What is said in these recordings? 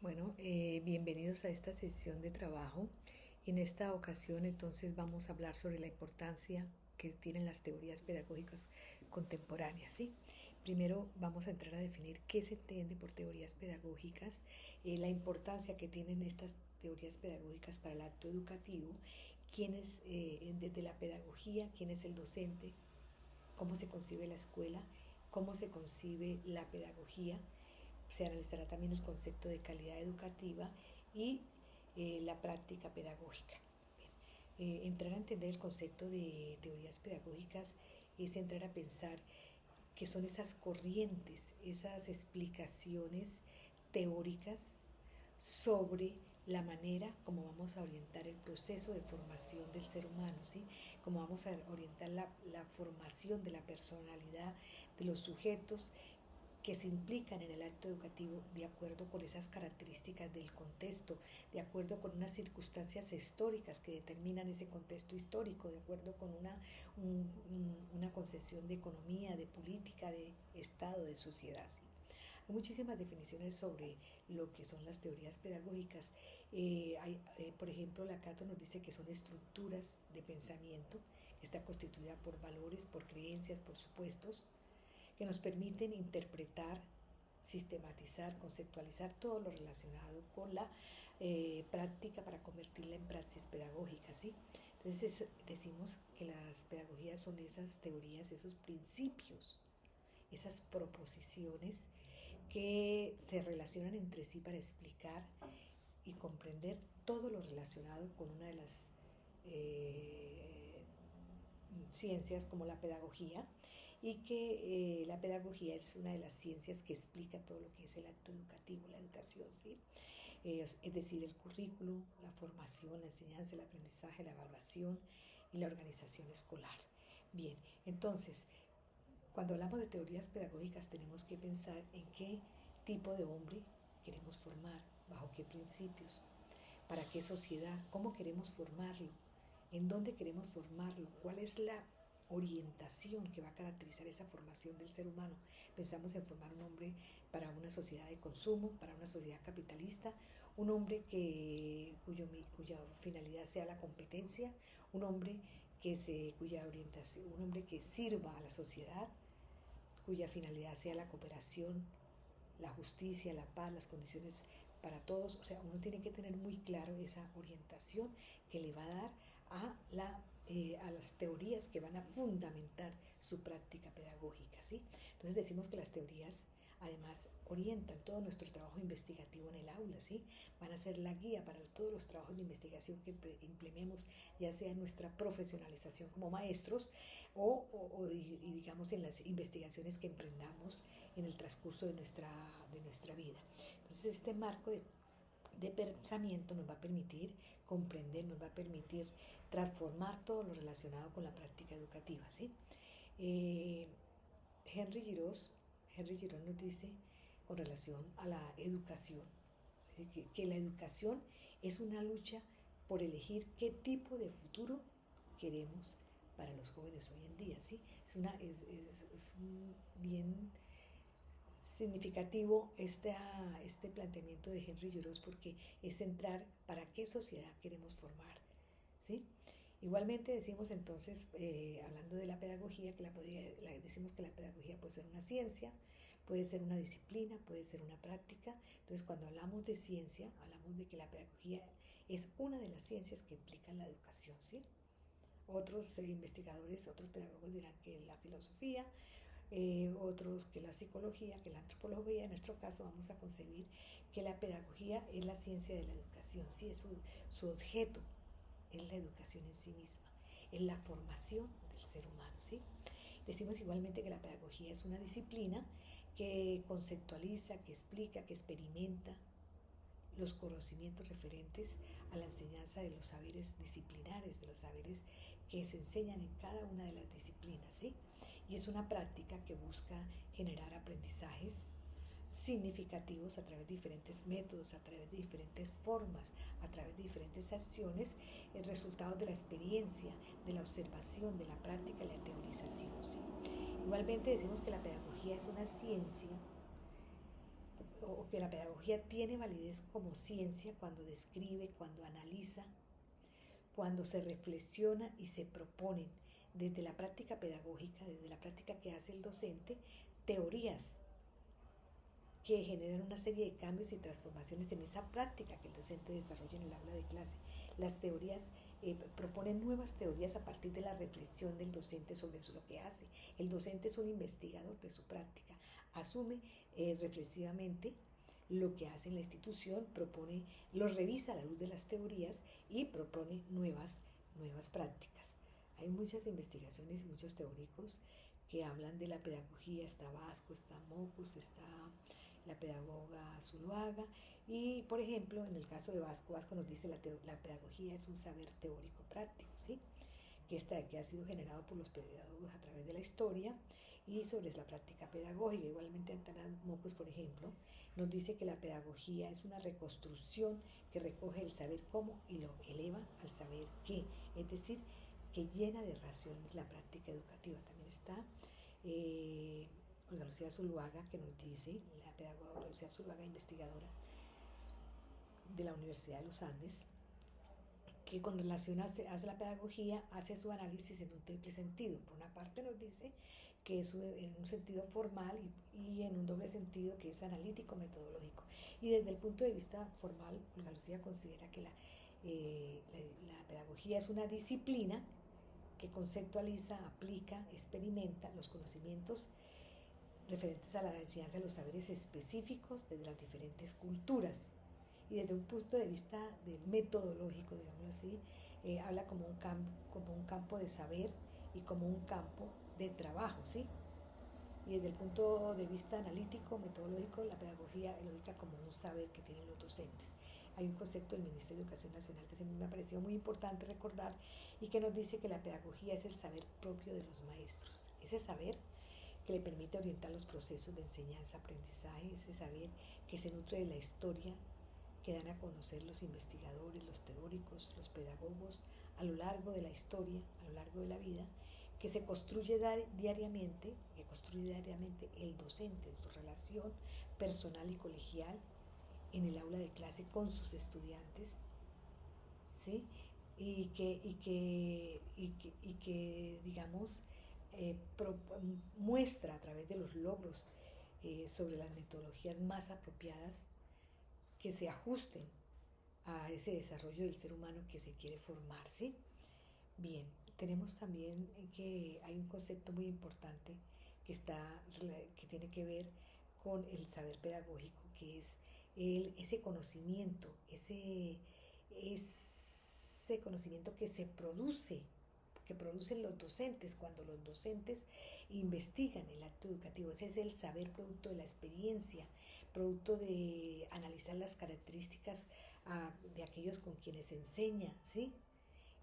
Bueno, bienvenidos a esta sesión de trabajo. En esta ocasión entonces vamos a hablar sobre la importancia que tienen las teorías pedagógicas contemporáneas, ¿sí? Primero vamos a entrar a definir qué se entiende por teorías pedagógicas, la importancia que tienen estas teorías pedagógicas para el acto educativo, quién es desde la pedagogía, quién es el docente, cómo se concibe la escuela, cómo se concibe la pedagogía. Se analizará también el concepto de calidad educativa y la práctica pedagógica. Bien. Entrar a entender el concepto de teorías pedagógicas es entrar a pensar qué son esas corrientes, esas explicaciones teóricas sobre la manera como vamos a orientar el proceso de formación del ser humano, ¿sí? Cómo vamos a orientar la formación de la personalidad de los sujetos que se implican en el acto educativo de acuerdo con esas características del contexto, de acuerdo con unas circunstancias históricas que determinan ese contexto histórico, de acuerdo con una concepción de economía, de política, de Estado, de sociedad. ¿Sí? Hay muchísimas definiciones sobre lo que son las teorías pedagógicas. Por ejemplo, Lacato nos dice que son estructuras de pensamiento que está constituida por valores, por creencias, por supuestos, que nos permiten interpretar, sistematizar, conceptualizar todo lo relacionado con la práctica para convertirla en praxis pedagógica, ¿sí? Entonces decimos que las pedagogías son esas teorías, esos principios, esas proposiciones que se relacionan entre sí para explicar y comprender todo lo relacionado con una de las ciencias como la pedagogía, y que la pedagogía es una de las ciencias que explica todo lo que es el acto educativo, la educación, ¿sí? Es decir, el currículo, la formación, la enseñanza, el aprendizaje, la evaluación y la organización escolar. Bien, entonces, cuando hablamos de teorías pedagógicas tenemos que pensar en qué tipo de hombre queremos formar, bajo qué principios, para qué sociedad, cómo queremos formarlo, en dónde queremos formarlo, cuál es la orientación que va a caracterizar esa formación del ser humano. Pensamos en formar un hombre para una sociedad de consumo, para una sociedad capitalista, un hombre cuya finalidad sea la competencia, un hombre cuya orientación, un hombre que sirva a la sociedad, cuya finalidad sea la cooperación, la justicia, la paz, las condiciones para todos. O sea, uno tiene que tener muy claro esa orientación que le va a dar a las teorías que van a fundamentar su práctica pedagógica, ¿sí? Entonces decimos que las teorías además orientan todo nuestro trabajo investigativo en el aula, ¿sí? Van a ser la guía para todos los trabajos de investigación que implementemos, ya sea en nuestra profesionalización como maestros y digamos en las investigaciones que emprendamos en el transcurso de nuestra vida. Entonces este marco de pensamiento nos va a permitir comprender, nos va a permitir transformar todo lo relacionado con la práctica educativa, ¿sí? Eh, Henry Giraud, Henry Giraud nos dice con relación a la educación, que la educación es una lucha por elegir qué tipo de futuro queremos para los jóvenes hoy en día, ¿sí? Es bien significativo este planteamiento de Henry Jaurès porque es centrar para qué sociedad queremos formar, ¿sí? Igualmente decimos entonces, hablando de la pedagogía, decimos que la pedagogía puede ser una ciencia, puede ser una disciplina, puede ser una práctica. Entonces cuando hablamos de ciencia, hablamos de que la pedagogía es una de las ciencias que implican la educación, ¿sí? Otros investigadores, otros pedagogos dirán que la filosofía, otros que la psicología, que la antropología. En nuestro caso vamos a concebir que la pedagogía es la ciencia de la educación, ¿sí? Su objeto es la educación en sí misma, es la formación del ser humano, ¿sí? Decimos igualmente que la pedagogía es una disciplina que conceptualiza, que explica, que experimenta los conocimientos referentes a la enseñanza de los saberes disciplinares, de los saberes que se enseñan en cada una de las disciplinas, ¿sí? Y es una práctica que busca generar aprendizajes significativos a través de diferentes métodos, a través de diferentes formas, a través de diferentes acciones, el resultado de la experiencia, de la observación, de la práctica y la teorización, ¿sí? Igualmente decimos que la pedagogía es una ciencia o que la pedagogía tiene validez como ciencia cuando describe, cuando analiza, cuando se reflexiona y se proponen desde la práctica pedagógica, desde la práctica que hace el docente, teorías que generan una serie de cambios y transformaciones en esa práctica que el docente desarrolla en el aula de clase. Las teorías proponen nuevas teorías a partir de la reflexión del docente sobre lo que hace. El docente es un investigador de su práctica, asume reflexivamente lo que hace en la institución, lo revisa a la luz de las teorías y propone nuevas prácticas. Hay muchas investigaciones y muchos teóricos que hablan de la pedagogía, está Vasco, está Mockus, está la pedagoga Zuluaga, y por ejemplo en el caso de Vasco nos dice la pedagogía es un saber teórico práctico, ¿sí? que ha sido generado por los pedagogos a través de la historia y sobre la práctica pedagógica. Igualmente Antanas Mockus, por ejemplo, nos dice que la pedagogía es una reconstrucción que recoge el saber cómo y lo eleva al saber qué, es decir, que llena de razones la práctica educativa. También está Olga Lucía Zuluaga, que nos dice, la pedagoga Olga Lucía Zuluaga, investigadora de la Universidad de los Andes, que con relación hace la pedagogía, hace su análisis en un triple sentido. Por una parte nos dice que es en un sentido formal y en un doble sentido que es analítico metodológico. Y desde el punto de vista formal, Olga Lucía considera que la pedagogía es una disciplina que conceptualiza, aplica, experimenta los conocimientos referentes a la enseñanza de los saberes específicos desde las diferentes culturas. Y desde un punto de vista metodológico, digámoslo así, habla como un campo de saber y como un campo de trabajo, ¿sí? Y desde el punto de vista analítico, metodológico, la pedagogía lo ubica como un saber que tienen los docentes. Hay un concepto del Ministerio de Educación Nacional que me ha parecido muy importante recordar y que nos dice que la pedagogía es el saber propio de los maestros. Ese saber que le permite orientar los procesos de enseñanza-aprendizaje, ese saber que se nutre de la historia que dan a conocer los investigadores, los teóricos, los pedagogos a lo largo de la historia, a lo largo de la vida, que se construye diariamente, el docente en su relación personal y colegial en el aula de clase con sus estudiantes, ¿sí? Y que digamos, muestra a través de los logros sobre las metodologías más apropiadas que se ajusten a ese desarrollo del ser humano que se quiere formar, ¿sí? Bien, tenemos también que hay un concepto muy importante que tiene que ver con el saber pedagógico, que es ese conocimiento, ese conocimiento que producen los docentes cuando los docentes investigan el acto educativo. Ese es el saber producto de la experiencia, producto de analizar las características de aquellos con quienes se enseña, ¿sí?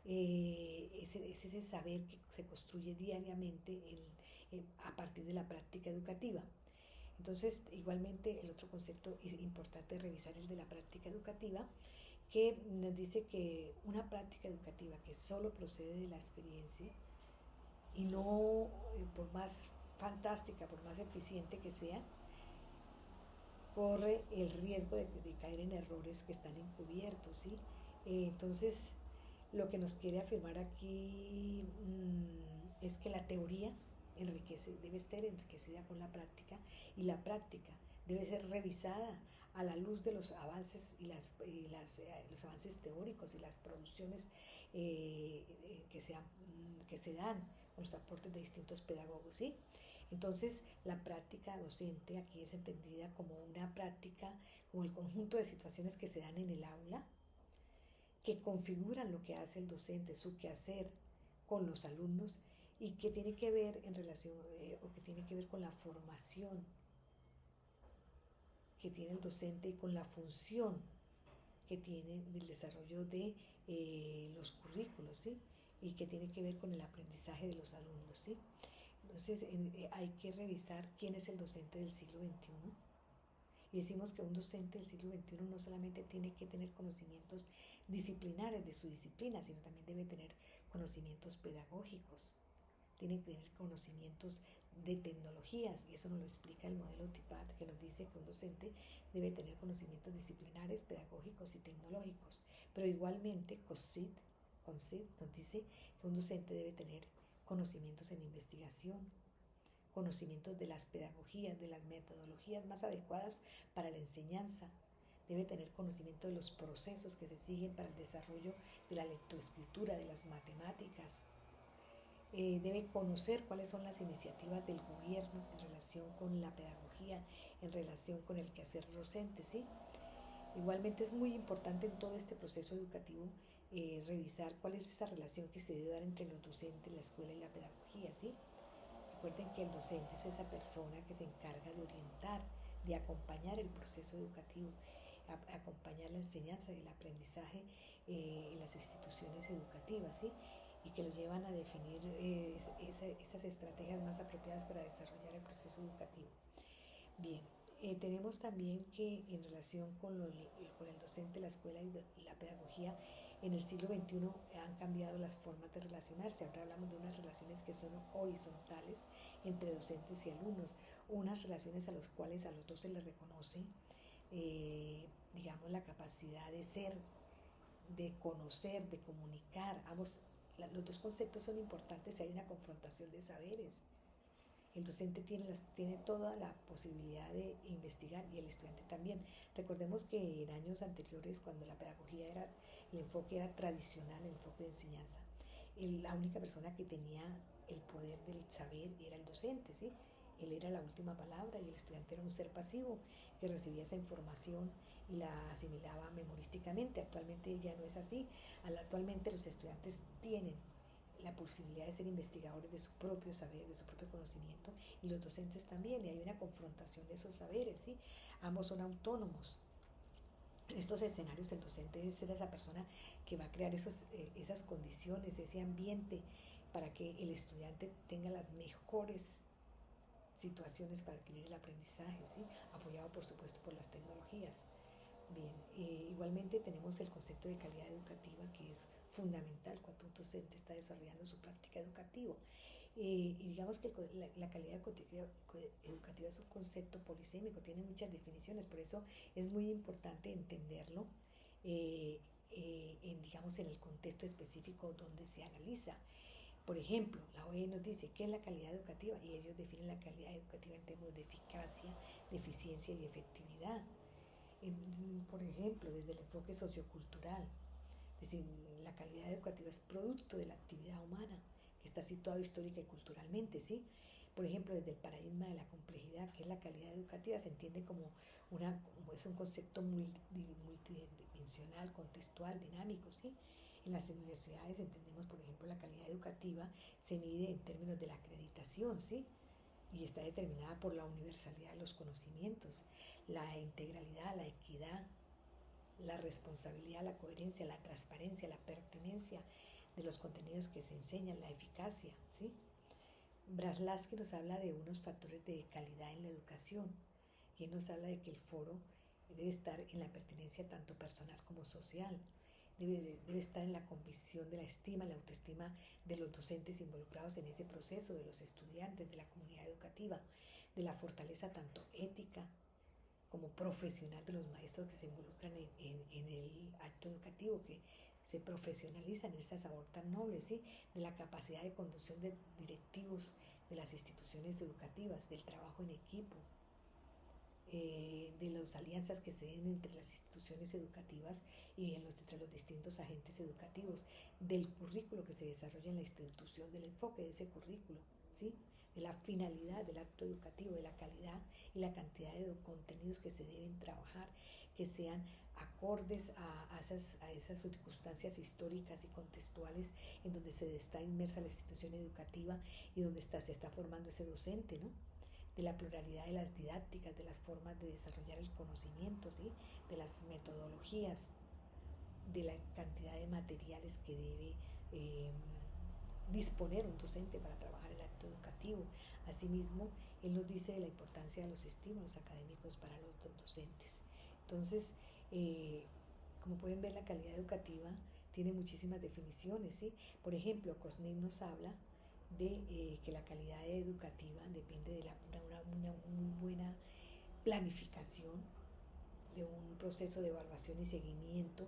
Es ese saber que se construye diariamente a partir de la práctica educativa. Entonces, igualmente, el otro concepto importante de revisar es de la práctica educativa, que nos dice que una práctica educativa que solo procede de la experiencia y no, por más fantástica, por más eficiente que sea, corre el riesgo de caer en errores que están encubiertos, ¿sí? Entonces, lo que nos quiere afirmar aquí es que la teoría debe estar enriquecida con la práctica, y la práctica debe ser revisada a la luz de los avances y los avances teóricos y las producciones que se dan con los aportes de distintos pedagogos, ¿sí? Entonces, la práctica docente aquí es entendida como una práctica, como el conjunto de situaciones que se dan en el aula, que configuran lo que hace el docente, su quehacer con los alumnos, y que tiene que ver con la formación que tiene el docente y con la función que tiene del desarrollo de los currículos, ¿sí? Y que tiene que ver con el aprendizaje de los alumnos, ¿sí? Entonces hay que revisar quién es el docente del siglo XXI. Y decimos que un docente del siglo XXI no solamente tiene que tener conocimientos disciplinares de su disciplina, sino también debe tener conocimientos pedagógicos, tiene que tener conocimientos de tecnologías, y eso nos lo explica el modelo TIPAD, que nos dice que un docente debe tener conocimientos disciplinares, pedagógicos y tecnológicos, pero igualmente CONCYT nos dice que un docente debe tener conocimientos en investigación, conocimientos de las pedagogías, de las metodologías más adecuadas para la enseñanza, debe tener conocimiento de los procesos que se siguen para el desarrollo de la lectoescritura, de las matemáticas, debe conocer cuáles son las iniciativas del gobierno en relación con la pedagogía, en relación con el quehacer docente, ¿sí? Igualmente es muy importante en todo este proceso educativo revisar cuál es esa relación que se debe dar entre los docentes, la escuela y la pedagogía, ¿sí? Recuerden que el docente es esa persona que se encarga de orientar, de acompañar el proceso educativo, acompañar la enseñanza y el aprendizaje en las instituciones educativas, ¿sí? Y que lo llevan a definir esas estrategias más apropiadas para desarrollar el proceso educativo. Bien, tenemos también que en relación con el docente, la escuela y la pedagogía, en el siglo XXI han cambiado las formas de relacionarse. Ahora hablamos de unas relaciones que son horizontales entre docentes y alumnos, unas relaciones a las cuales a los dos se les reconoce, digamos, la capacidad de ser, de conocer, de comunicar. Los dos conceptos son importantes si hay una confrontación de saberes. El docente tiene toda la posibilidad de investigar y el estudiante también. Recordemos que en años anteriores, cuando la pedagogía el enfoque era tradicional, el enfoque de enseñanza, la única persona que tenía el poder del saber era el docente, ¿sí? Él era la última palabra y el estudiante era un ser pasivo que recibía esa información y la asimilaba memorísticamente. Actualmente ya no es así. Actualmente los estudiantes tienen la posibilidad de ser investigadores de su propio saber, de su propio conocimiento, y los docentes también, y hay una confrontación de esos saberes, ¿sí? Ambos son autónomos. En estos escenarios el docente es esa persona que va a crear esas condiciones, ese ambiente para que el estudiante tenga las mejores situaciones para adquirir el aprendizaje, ¿sí? Apoyado por supuesto por las tecnologías. Bien, igualmente tenemos el concepto de calidad educativa, que es fundamental cuando un docente está desarrollando su práctica educativa. Y digamos que la calidad educativa es un concepto polisémico, tiene muchas definiciones, por eso es muy importante entenderlo, digamos, en el contexto específico donde se analiza. Por ejemplo, la OEA nos dice qué es la calidad educativa y ellos definen la calidad educativa en términos de eficacia, de eficiencia y efectividad. Por ejemplo, desde el enfoque sociocultural, es decir, la calidad educativa es producto de la actividad humana, que está situado histórica y culturalmente, ¿sí? Por ejemplo, desde el paradigma de la complejidad, que es la calidad educativa, se entiende como es un concepto multidimensional, contextual, dinámico, ¿sí? En las universidades entendemos, por ejemplo, la calidad educativa se mide en términos de la acreditación, ¿sí? Y está determinada por la universalidad de los conocimientos, la integralidad, la equidad, la responsabilidad, la coherencia, la transparencia, la pertinencia de los contenidos que se enseñan, la eficacia, ¿sí? Braslavsky nos habla de unos factores de calidad en la educación y él nos habla de que el foro debe estar en la pertinencia tanto personal como social. Debe estar en la convicción de la estima, la autoestima de los docentes involucrados en ese proceso, de los estudiantes, de la comunidad educativa, de la fortaleza tanto ética como profesional de los maestros que se involucran en el acto educativo, que se profesionalizan en esta labor tan noble, ¿sí? De la capacidad de conducción de directivos de las instituciones educativas, del trabajo en equipo, de las alianzas que se den entre las instituciones educativas y entre los distintos agentes educativos, del currículo que se desarrolla en la institución, del enfoque de ese currículo, ¿sí? De la finalidad del acto educativo, de la calidad y la cantidad de contenidos que se deben trabajar, que sean acordes a esas circunstancias históricas y contextuales en donde se está inmersa la institución educativa y donde se está formando ese docente, ¿no? De la pluralidad de las didácticas, de las formas de desarrollar el conocimiento, ¿sí? De las metodologías, de la cantidad de materiales que debe disponer un docente para trabajar el acto educativo. Asimismo, él nos dice de la importancia de los estímulos académicos para los docentes. Entonces, como pueden ver, la calidad educativa tiene muchísimas definiciones, ¿sí? Por ejemplo, Cosnet nos habla de que la calidad educativa depende de una muy buena planificación, de un proceso de evaluación y seguimiento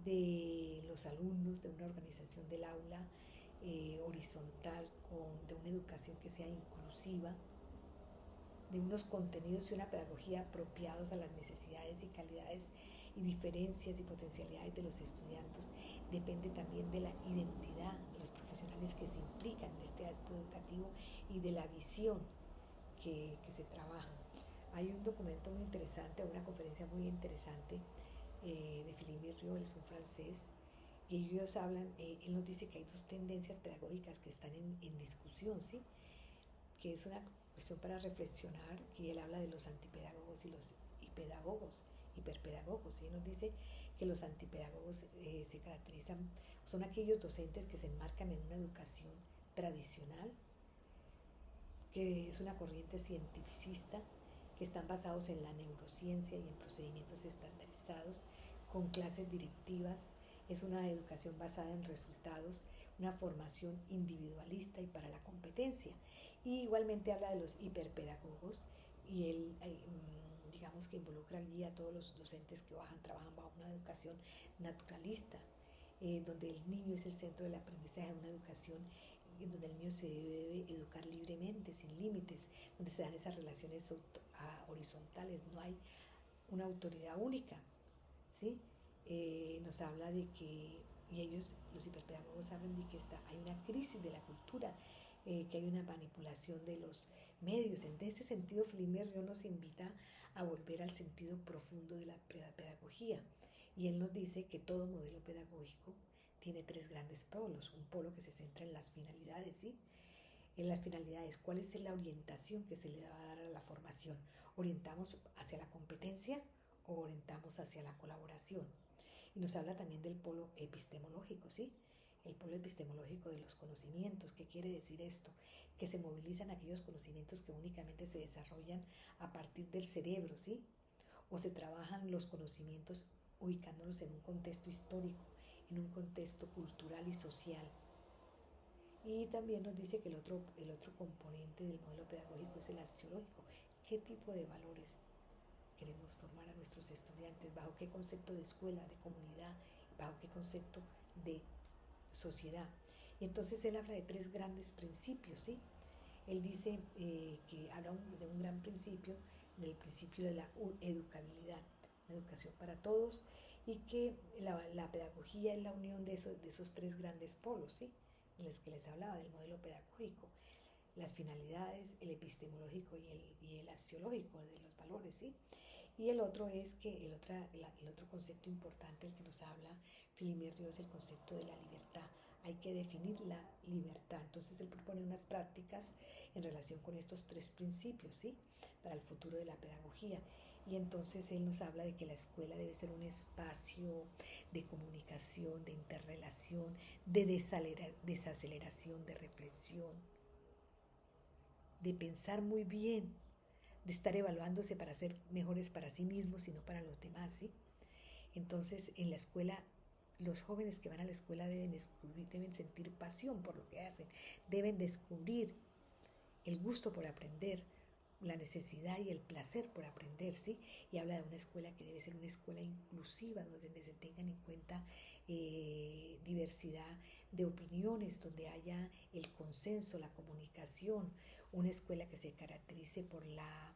de los alumnos, de una organización del aula horizontal, de una educación que sea inclusiva, de unos contenidos y una pedagogía apropiados a las necesidades y calidades y diferencias y potencialidades de los estudiantes. Depende también de la identidad de los profesionales que se implican en este acto educativo y de la visión que se trabaja. Hay un documento muy interesante, una conferencia muy interesante de Philippe Mirriol, es un francés, y ellos hablan, él nos dice que hay dos tendencias pedagógicas que están en discusión, ¿sí? Que es una cuestión para reflexionar, que él habla de los antipedagogos y los pedagogos, hiperpedagogos, y él nos dice que los antipedagogos se caracterizan, son aquellos docentes que se enmarcan en una educación tradicional, que es una corriente cientificista, que están basados en la neurociencia y en procedimientos estandarizados, con clases directivas. Es una educación basada en resultados, una formación individualista y para la competencia. Y igualmente habla de los hiperpedagogos, y él digamos que involucra allí a todos los docentes que trabajan bajo una educación naturalista, donde el niño es el centro del aprendizaje, una educación en donde el niño se debe educar libremente, sin límites, donde se dan esas relaciones horizontales, no hay una autoridad única, ¿sí? Nos habla de que, y ellos, los hiperpedagogos, hablan de que hay una crisis de la cultura, que hay una manipulación de los medios. En ese sentido, Flimer nos invita a volver al sentido profundo de la pedagogía, y él nos dice que todo modelo pedagógico tiene tres grandes polos. Un polo que se centra en las finalidades, ¿sí? En las finalidades, ¿cuál es la orientación que se le va a dar a la formación? ¿Orientamos hacia la competencia o orientamos hacia la colaboración? Y nos habla también del polo epistemológico, ¿sí? El polo epistemológico de los conocimientos. ¿Qué quiere decir esto? Que se movilizan aquellos conocimientos que únicamente se desarrollan a partir del cerebro, ¿sí? O se trabajan los conocimientos ubicándolos en un contexto histórico, en un contexto cultural y social. Y también nos dice que el otro componente del modelo pedagógico es el axiológico. ¿Qué tipo de valores queremos formar a nuestros estudiantes? ¿Bajo qué concepto de escuela, de comunidad? ¿Bajo qué concepto de sociedad? Y entonces él habla de tres grandes principios, ¿sí? Él dice que habla de un gran principio, del principio de la educabilidad, la educación para todos, y que la pedagogía es la unión de esos tres grandes polos, ¿sí? De los que les hablaba, del modelo pedagógico, las finalidades, el epistemológico y el axiológico de los valores, ¿sí? Y el otro es que el otro concepto importante, el que nos habla Philippe Mirriol, es el concepto de la libertad. Hay que definir la libertad. Entonces él propone unas prácticas en relación con estos tres principios, ¿sí? Para el futuro de la pedagogía. Y entonces él nos habla de que la escuela debe ser un espacio de comunicación, de interrelación, de desaceleración, de reflexión, de pensar muy bien, de estar evaluándose para ser mejores para sí mismos y no para los demás, ¿sí? Entonces, en la escuela, los jóvenes que van a la escuela deben descubrir, deben sentir pasión por lo que hacen, deben descubrir el gusto por aprender, la necesidad y el placer por aprender, ¿sí? Y habla de una escuela que debe ser una escuela inclusiva, donde se tengan en cuenta diversidad de opiniones, donde haya el consenso, la comunicación, una escuela que se caracterice por la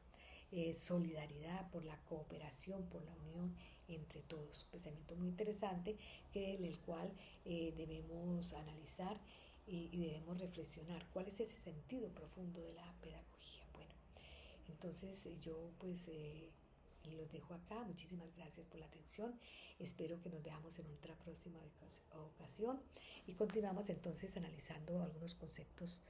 solidaridad, por la cooperación, por la unión entre todos. Un pensamiento muy interesante el cual debemos analizar y debemos reflexionar cuál es ese sentido profundo de la pedagogía. Bueno, entonces yo pues los dejo acá. Muchísimas gracias por la atención. Espero que nos veamos en otra próxima ocasión y continuamos entonces analizando algunos conceptos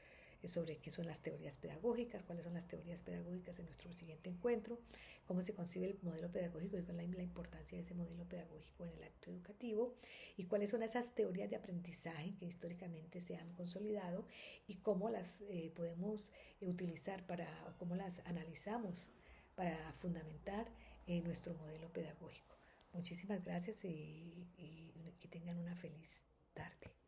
sobre qué son las teorías pedagógicas, cuáles son las teorías pedagógicas en nuestro siguiente encuentro, cómo se concibe el modelo pedagógico y con la importancia de ese modelo pedagógico en el acto educativo y cuáles son esas teorías de aprendizaje que históricamente se han consolidado y cómo las podemos utilizar o cómo las analizamos para fundamentar nuestro modelo pedagógico. Muchísimas gracias y que tengan una feliz tarde.